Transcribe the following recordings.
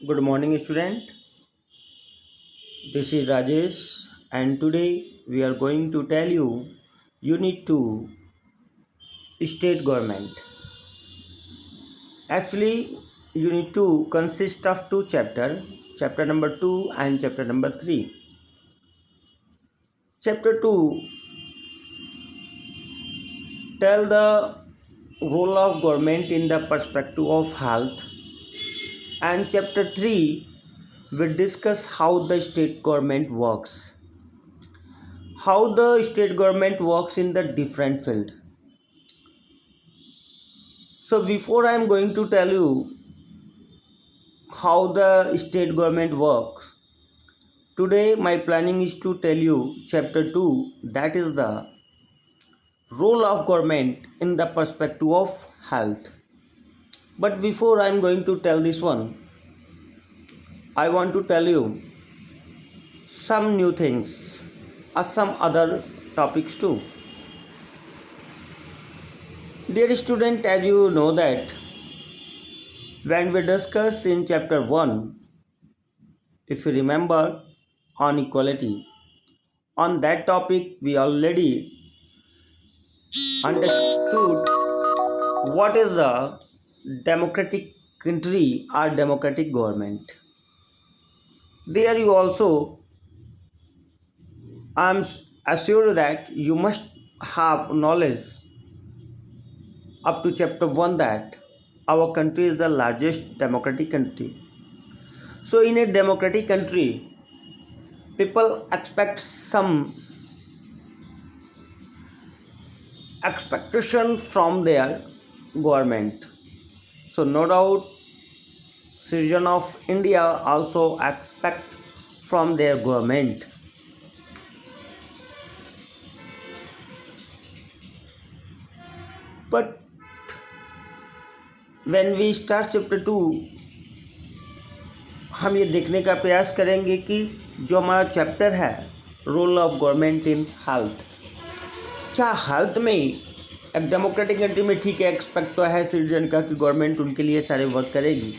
Good morning, student. This is Rajesh, and today we are going to tell you Unit 2 State Government. Actually, Unit 2 consists of two chapters, chapter number 2 and chapter number 3. Chapter 2 tell the role of government in the perspective of health, and chapter 3 will discuss how the state government works. How the state government works in the different field. So before I am going to tell you how the state government works, today my planning is to tell you chapter 2, that is the role of government in the perspective of health. But before I am going to tell this one, I want to tell you some new things or some other topics too. Dear student, as you know that when we discussed in chapter 1, if you remember, on equality, on that topic we already understood what is a democratic country or democratic government. There you also, I am assured that you must have knowledge up to chapter 1 that our country is the largest democratic country. So in a democratic country, people expect some expectation from their government. So no doubt citizens of India also expect from their government. But when we start chapter 2, हम ये देखने का प्रयास करेंगे कि जो हमारा chapter है role of government in health, क्या हेल्थ में एक डेमोक्रेटिक कंट्री में ठीक है एक्सपेक्ट तो है सिटीजन का कि गवर्नमेंट उनके लिए सारे वर्क करेगी,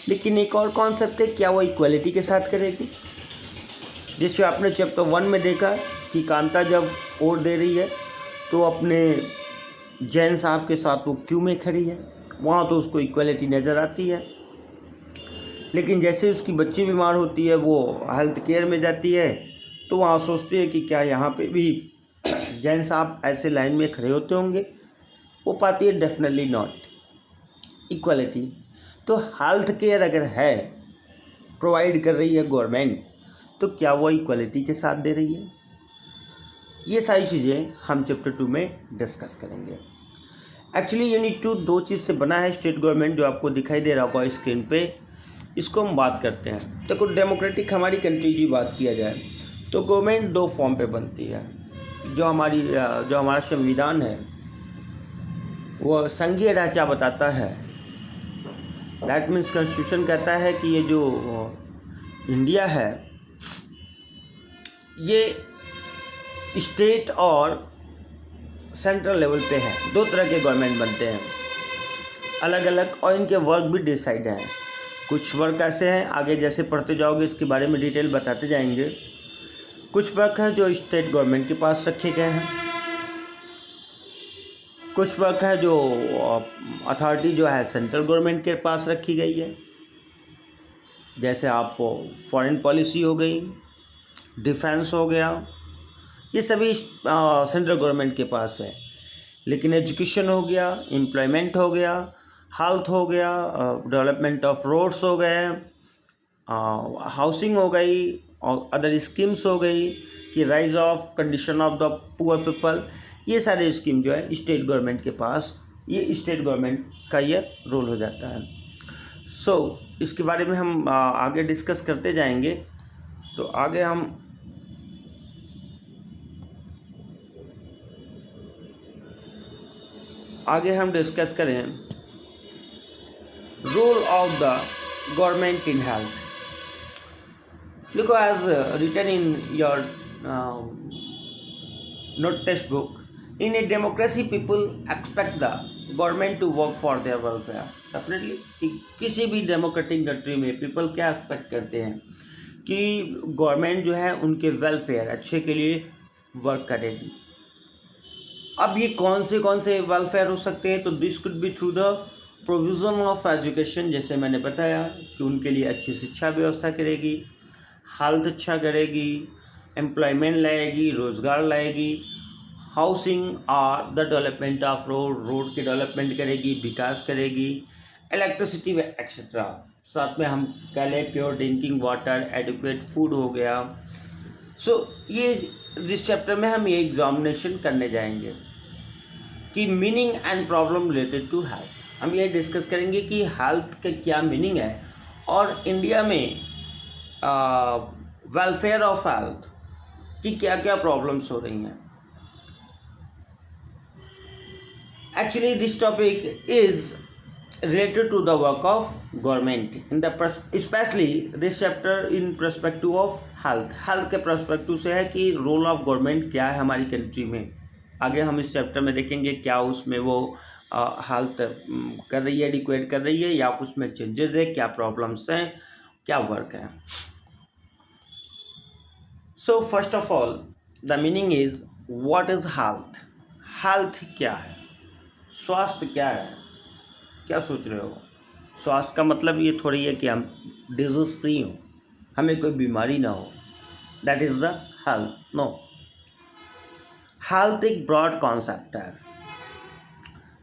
लेकिन एक और कॉन्सेप्ट है क्या वो इक्वलिटी के साथ करेगी। जैसे आपने चैप्टर 1 में देखा कि कांता जब वोट दे रही है तो अपने जैन साहब के साथ वो क्यों में खड़ी है, वहाँ तो उसको इक्वलिटी नज़र आती है। लेकिन जैसे उसकी बच्ची बीमार होती है, वो हेल्थ केयर में जाती है, तो वहाँ सोचती है कि क्या यहाँ पे भी जैन साहब ऐसे लाइन में खड़े होते होंगे। वो पाती है डेफिनेटली नॉट इक्वलिटी। तो हेल्थ केयर अगर है प्रोवाइड कर रही है गवर्नमेंट, तो क्या वो इक्वलिटी के साथ दे रही है। ये सारी चीज़ें हम चैप्टर 2 में डिस्कस करेंगे। एक्चुअली यूनिट 2 दो चीज़ से बना है। स्टेट गवर्नमेंट जो आपको दिखाई दे रहा होगा स्क्रीन पे, इसको हम बात करते हैं। तो कुछ डेमोक्रेटिक हमारी कंट्री की बात किया जाए तो गवर्नमेंट दो फॉर्म पे बनती है। जो हमारा संविधान है वो संघीय ढांचा बताता है। दैट मीन्स कॉन्स्टिट्यूशन कहता है कि ये जो इंडिया है ये स्टेट और सेंट्रल लेवल पे है। दो तरह के गवर्नमेंट बनते हैं अलग अलग, और इनके वर्क भी डिसाइड हैं। कुछ वर्क ऐसे हैं, आगे जैसे पढ़ते जाओगे इसके बारे में डिटेल बताते जाएंगे। कुछ वर्क है जो स्टेट गवर्नमेंट के पास रखे गए हैं, कुछ वर्क है जो अथॉरिटी जो है सेंट्रल गवर्नमेंट के पास रखी गई है। जैसे आपको फॉरेन पॉलिसी हो गई, डिफेंस हो गया, ये सभी सेंट्रल गवर्नमेंट के पास है। लेकिन एजुकेशन हो गया, एम्प्लॉयमेंट हो गया, हेल्थ हो गया, डेवलपमेंट ऑफ रोड्स हो गए, हाउसिंग हो गई और अदर स्कीम्स हो गई कि rise of condition of the poor people, ये सारे स्कीम जो है स्टेट गवर्नमेंट के पास, ये स्टेट गवर्नमेंट का ये रोल हो जाता है। सो इसके बारे में हम आगे डिस्कस करते जाएंगे। तो आगे हम डिस्कस करें role of the government in health. देखो, as written in your note textbook, in a democracy people expect the government to work for their welfare. Definitely कि किसी भी डेमोक्रेटिक कंट्री में पीपल क्या एक्सपेक्ट करते हैं कि गवर्नमेंट जो है उनके वेलफेयर अच्छे के लिए वर्क करेगी। अब ये कौन से वेलफेयर हो सकते हैं? तो this could be through the provision of education, जैसे मैंने बताया कि उनके लिए अच्छी शिक्षा व्यवस्था करेगी, हेल्थ अच्छा करेगी, एम्प्लॉयमेंट लाएगी, रोज़गार लाएगी, हाउसिंग और द डेवलपमेंट ऑफ रोड की डेवलपमेंट करेगी, विकास करेगी, इलेक्ट्रिसिटी एक्सेट्रा। साथ में हम कह लें pure drinking water, adequate food हो गया। सो ये जिस चैप्टर में हम ये एग्जामिनेशन करने जाएंगे कि meaning and problem related to health, हम ये डिस्कस करेंगे कि हेल्थ का क्या मीनिंग है और इंडिया में वेलफेयर ऑफ हेल्थ की क्या क्या प्रॉब्लम्स हो रही हैं। Actually this topic is related to the work of government in the especially this chapter in perspective of health के perspective से है कि रोल ऑफ गवर्नमेंट क्या है हमारी कंट्री में। आगे हम इस चैप्टर में देखेंगे क्या उसमें वो हेल्थ कर रही है, एडिक्वेट कर रही है या उसमें चेंजेस है, क्या प्रॉब्लम्स हैं, क्या वर्क है। So first of all the meaning is what is health. Health क्या है, स्वास्थ्य क्या है? क्या सोच रहे हो? स्वास्थ्य का मतलब ये थोड़ी है कि हम डिजीज फ्री हों, हमें कोई बीमारी ना हो, that is the health. No, health एक ब्रॉड कॉन्सेप्ट है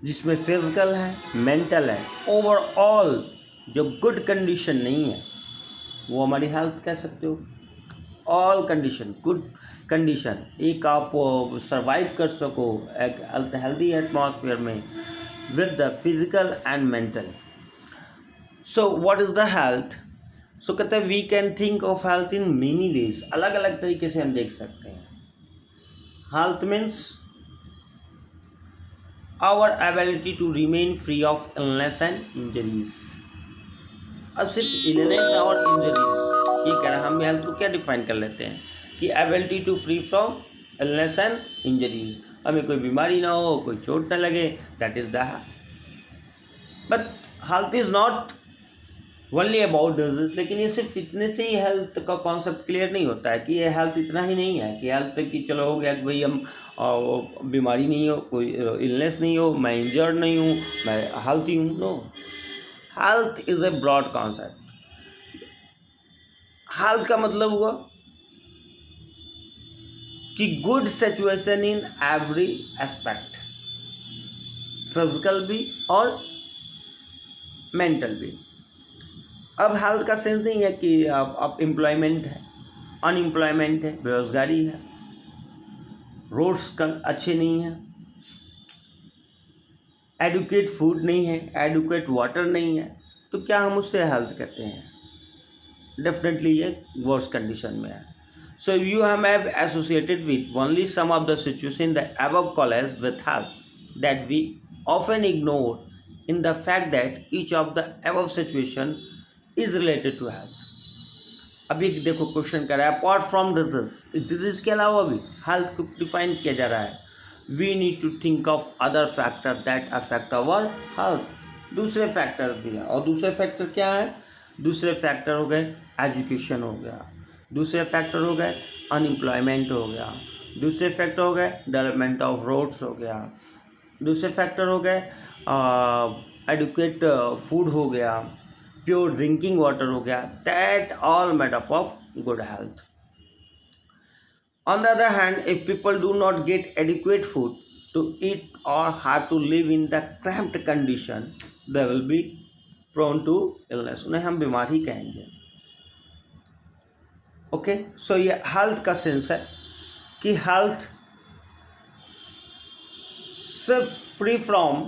जिसमें फिजिकल है, मेंटल है, ओवरऑल जो गुड कंडीशन नहीं है वो हमारी हेल्थ कह सकते हो। ऑल कंडीशन गुड कंडीशन, एक आप सर्वाइव कर सको एक हेल्दी एटमॉस्फेयर में with the physical and mental. So what is the health? So कहते हैं we can think of health in many ways, अलग अलग तरीके से हम देख सकते हैं। Health means our ability to remain free of illness and injuries। अब सिर्फ illness और injuries ये कह रहा है, हम हेल्थ को क्या डिफाइन कर लेते हैं कि ability to free from illness and injuries, हमें कोई बीमारी ना हो, कोई चोट ना लगे, that is the health. But health is not only about disease. लेकिन ये सिर्फ इतने से ही हेल्थ का कॉन्सेप्ट क्लियर नहीं होता है कि ये हेल्थ इतना ही नहीं है कि हेल्थ कि चलो हो गया कि भाई हम बीमारी नहीं हो, कोई इलनेस नहीं हो, मैं इंजर्ड नहीं हूँ, मैं हेल्थी हूँ। No, health is a broad concept. Health का मतलब हुआ कि good situation in every aspect, physical भी और मेंटल भी। अब हेल्थ का सेंस नहीं है कि आप एम्प्लॉयमेंट है, अनएम्प्लॉयमेंट है, बेरोजगारी है, रोड्स अच्छे नहीं हैं, एडुकेट फूड नहीं है, एडुकेट वाटर नहीं है, तो क्या हम उससे हेल्थ कहते हैं? डेफिनेटली ये वर्स कंडीशन में है। So you have associated with only some of the situations the above college with health that we often ignore in the fact that each of the above situation is related to health। अभी देखो question कर रहा है apart from disease के अलावा भी health को define किया जा रहा है। We need to think of other factors that affect our health। दूसरे फैक्टर्स भी हैं और दूसरे फैक्टर क्या है? दूसरे फैक्टर हो गए एजुकेशन हो गया, दूसरे फैक्टर हो गए अनएम्प्लॉयमेंट हो गया, दूसरे फैक्टर हो गए डेवलपमेंट ऑफ रोड्स हो गया, दूसरे फैक्टर हो गए एडुकेट फूड हो गया, प्योर ड्रिंकिंग वाटर हो गया। That all made up of good health. On the other hand, if people do not get adequate food to eat और have to live in the cramped condition, they will be prone to illness. उन्हें हम बीमार ही कहेंगे। Okay, सो ये health का sense है कि health सिर्फ free from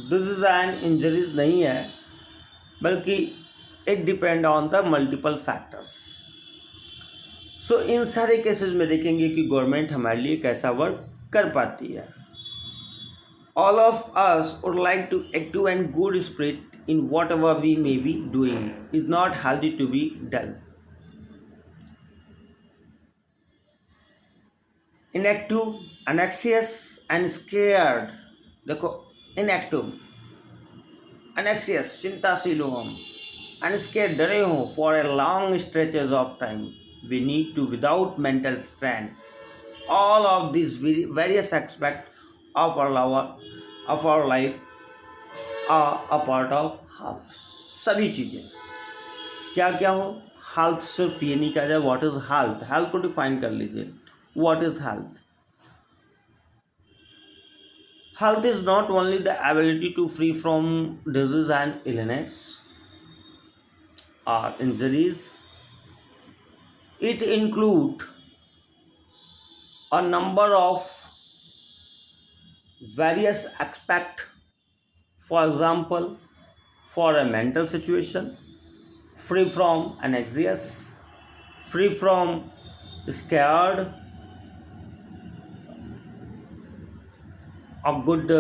disease and injuries नहीं है, बल्कि it depend on the multiple factors. So इन सारे केसेस में देखेंगे कि गवर्नमेंट हमारे लिए कैसा वर्क कर पाती है। All of us would like to active and good spirit in whatever we may be doing, is not healthy to be dull. Inactive anxious and scared, देखो inactive, anxious चिंताशील हो हम, and scared डरे हो for a long stretches of time, we need to without mental strain. All of these various aspects of our life are a part of health. सभी चीज़ें क्या क्या हो, हेल्थ सिर्फ ये नहीं कहा जाए व्हाट इज हेल्थ, हेल्थ को डिफाइन कर लीजिए. What is health? Health is not only the ability to free from disease and illness और injuries. It include a number of various aspects. For example, for a mental situation, free from anxious, free from scared, a good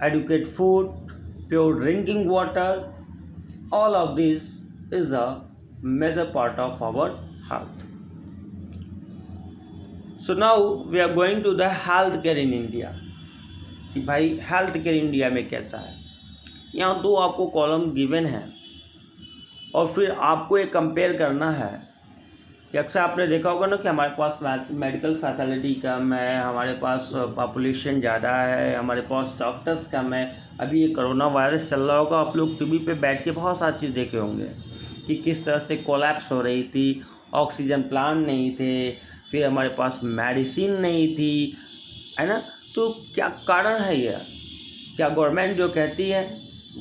adequate food, pure drinking water. All of this is a major part of our health. So now we are going to the health care in India. कि भाई health care India में कैसा है. यहाँ दो आपको column given है और फिर आपको एक कंपेयर करना है कि अक्सर आपने देखा होगा ना कि हमारे पास मेडिकल फैसिलिटी कम है, हमारे पास पॉपुलेशन ज़्यादा है, हमारे पास डॉक्टर्स कम है. अभी ये कोरोना वायरस चल रहा होगा, आप लोग टीवी पे बैठ के बहुत सारी चीज़ देखे होंगे कि किस तरह से कोलैप्स हो रही थी, ऑक्सीजन प्लांट नहीं थे, फिर हमारे पास मेडिसिन नहीं थी, है ना. तो क्या कारण है यह? क्या गवर्नमेंट जो कहती है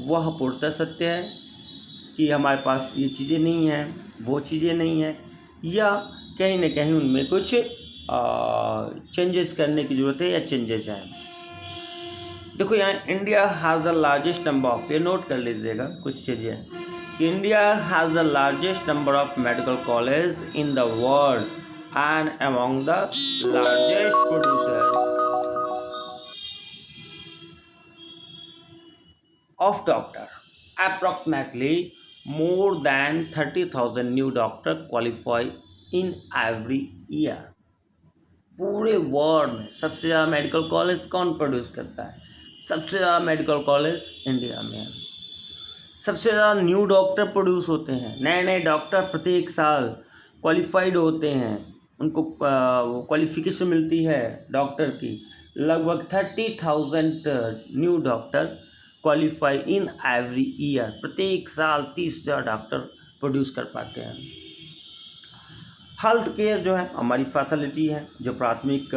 वह पूर्णतः सत्य है कि हमारे पास ये चीज़ें नहीं हैं, वो चीज़ें नहीं हैं, या कहीं ना कहीं उनमें कुछ चेंजेस करने की ज़रूरत है या चेंजेस हैं? देखो यहाँ India has the largest number of, ये नोट कर लीजिएगा कुछ चीज़ें कि India has the largest number of medical college in the world and among the largest producer of doctor. Approximately more than 30,000 new doctor qualify in every year. पूरे world में सबसे ज़्यादा मेडिकल कॉलेज कौन प्रोड्यूस करता है? सबसे ज़्यादा medical college India में है. सबसे ज़्यादा न्यू डॉक्टर प्रोड्यूस होते हैं, नए नए डॉक्टर प्रत्येक साल क्वालिफाइड होते हैं, उनको क्वालिफिकेशन मिलती है डॉक्टर की. लगभग 30,000 new doctor qualify in every year. प्रत्येक साल 30,000 डॉक्टर प्रोड्यूस कर पाते हैं. हेल्थ केयर जो है हमारी फैसिलिटी है, जो प्राथमिक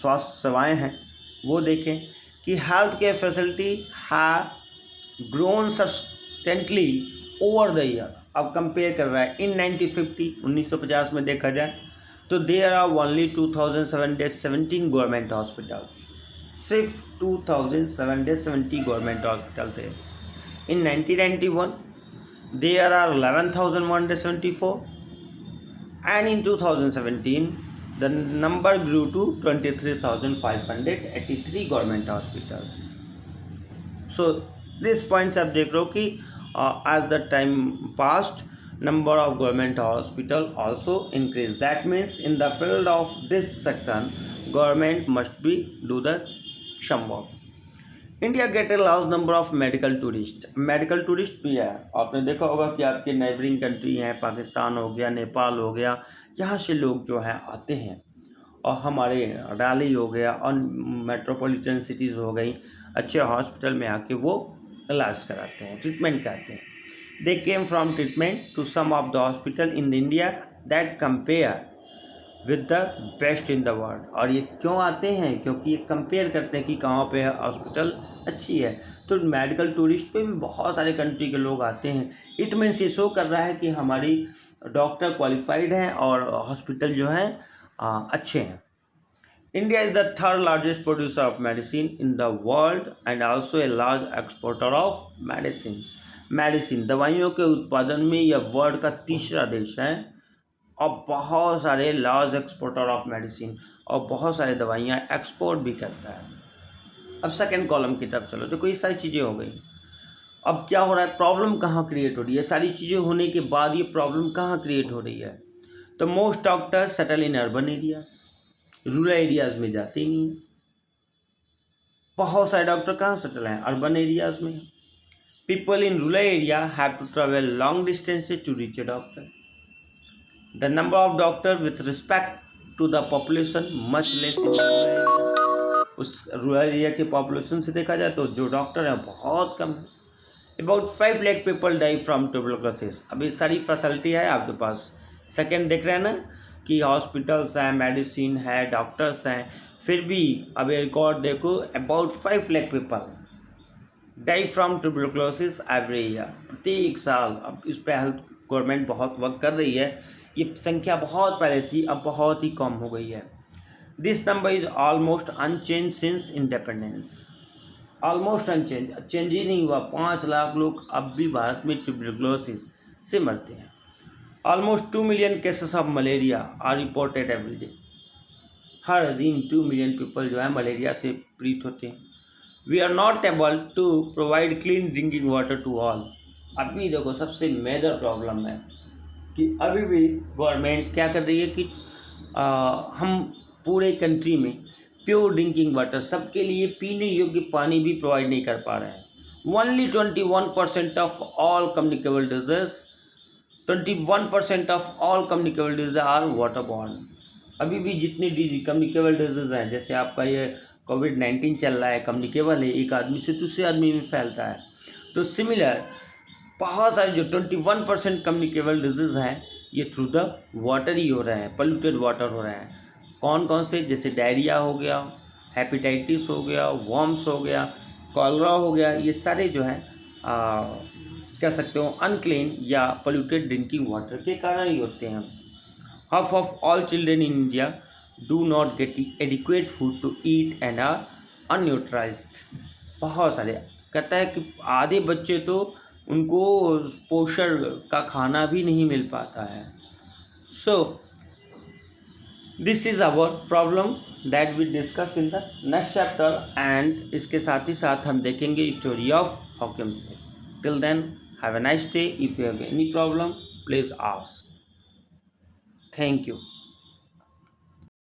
स्वास्थ्य सेवाएं हैं वो देखें कि health care facility have grown substantially over the year. अब कंपेयर कर रहा है इन 1950 में देखा जाए तो there are only 2717 government hospitals. सिर्फ 2770 गवर्नमेंट हॉस्पिटल थे. In 1991 there are 11,174 and in 2017 the number grew to 23,583 government hospitals. So this point आप देख रहे हो कि as the time passed, number of government hospital also increased. That means in the field of this section, government must be do the some work. India get a large number of medical tourists. Medical tourist भी है. आपने देखा होगा कि आपके neighbouring country हैं, पाकिस्तान हो गया, नेपाल हो गया, यहाँ से लोग जो हैं आते हैं और हमारे दिल्ली हो गया और मेट्रोपॉलिटन सिटीज़ हो गई, अच्छे हॉस्पिटल में आके वो इलाज कराते हैं, ट्रीटमेंट कराते हैं. They came from treatment to some of the hospital in India that compare with the best in the world. और ये क्यों आते हैं? क्योंकि ये कंपेयर करते हैं कि कहाँ पे हॉस्पिटल अच्छी है. तो मेडिकल टूरिस्ट पे भी बहुत सारे कंट्री के लोग आते हैं. इट मीन्स ये शो कर रहा है कि हमारी डॉक्टर क्वालिफाइड हैं और हॉस्पिटल जो हैं अच्छे हैं. India is the third largest producer of medicine in the world and also a large exporter of medicine. Medicine दवाइयों के उत्पादन में यह वर्ल्ड का तीसरा देश है और बहुत सारे लार्ज एक्सपोर्टर ऑफ मेडिसिन और बहुत सारे दवाइयाँ एक्सपोर्ट भी करता है. अब सेकंड कॉलम की तरफ चलो. देखो ये सारी चीज़ें हो गई. अब क्या हो रहा है? प्रॉब्लम कहाँ क्रिएट हो रही है? सारी चीज़ें होने के बाद ये प्रॉब्लम कहाँ क्रिएट हो रही है? तो most doctors settle in urban areas. Rural areas में जाते ही नहीं। बहुत सारे डॉक्टर कहाँ सेटल हैं? अर्बन एरियाज़ में। People in rural area have to travel long distances to reach a doctor. The number of doctor with respect to the population much less in rural area. उस rural area के population से देखा जाए तो जो doctor हैं बहुत कम है। About 5 lakh people die from tuberculosis. अभी सारी फैसिलिटी है आपके पास। सेकेंड देख रहे हैं ना कि हॉस्पिटल्स हैं, मेडिसिन है, डॉक्टर्स हैं, फिर भी अभी रिकॉर्ड देखो about 5 lakh people die from tuberculosis every year. प्रत्येक साल। अब इस पर हेल्थ गवर्नमेंट बहुत वर्क कर रही है। ये संख्या बहुत पहले थी, अब बहुत ही कम हो गई है। This number is almost unchange since independence. Almost unchange, change ही नहीं हुआ। 5 लाख लोग अब भी भारत में ट्यूबरकुलोसिस से मरते हैं। Almost 2 million cases of malaria are reported every day. हर दिन 2 मिलियन पीपल जो है मलेरिया से पीड़ित होते हैं। We are not able to provide clean drinking water to all. अभी देखो सबसे मेजर प्रॉब्लम है कि अभी भी गवर्नमेंट क्या कर रही है कि हम पूरे कंट्री में प्योर ड्रिंकिंग वाटर सबके लिए पीने योग्य पानी भी प्रोवाइड नहीं कर पा रहे हैं। Only 21% of all communicable disease 21% of all communicable disease are water borne. अभी भी जितने कम्युनिकेबल डिजीज हैं, जैसे आपका ये कोविड-19 चल रहा है, कम्युनिकेबल है, एक आदमी से दूसरे आदमी में फैलता है। तो सिमिलर बहुत सारे जो 21% कम्युनिकेबल डिजीज हैं ये थ्रू द वाटर ही हो रहे हैं, पोल्यूटेड वाटर हो रहे हैं। कौन कौन से? जैसे डायरिया हो गया, हेपेटाइटिस हो गया, वॉर्म्स हो गया, कॉलरा हो गया, ये सारे जो हैं कह सकते हो अनक्लीन या पोल्यूटेड ड्रिंकिंग वाटर के कारण ही होते हैं। Half of all children in India do not get adequate food to eat and are unnutrized. बहुत सारे कहता है कि आधे बच्चे तो उनको पोषण का खाना भी नहीं मिल पाता है। So this is our problem that we discuss in the next chapter and इसके साथ ही साथ हम देखेंगे story of Hawkins. Till then have a nice day. If you have any problem, please ask. Thank you.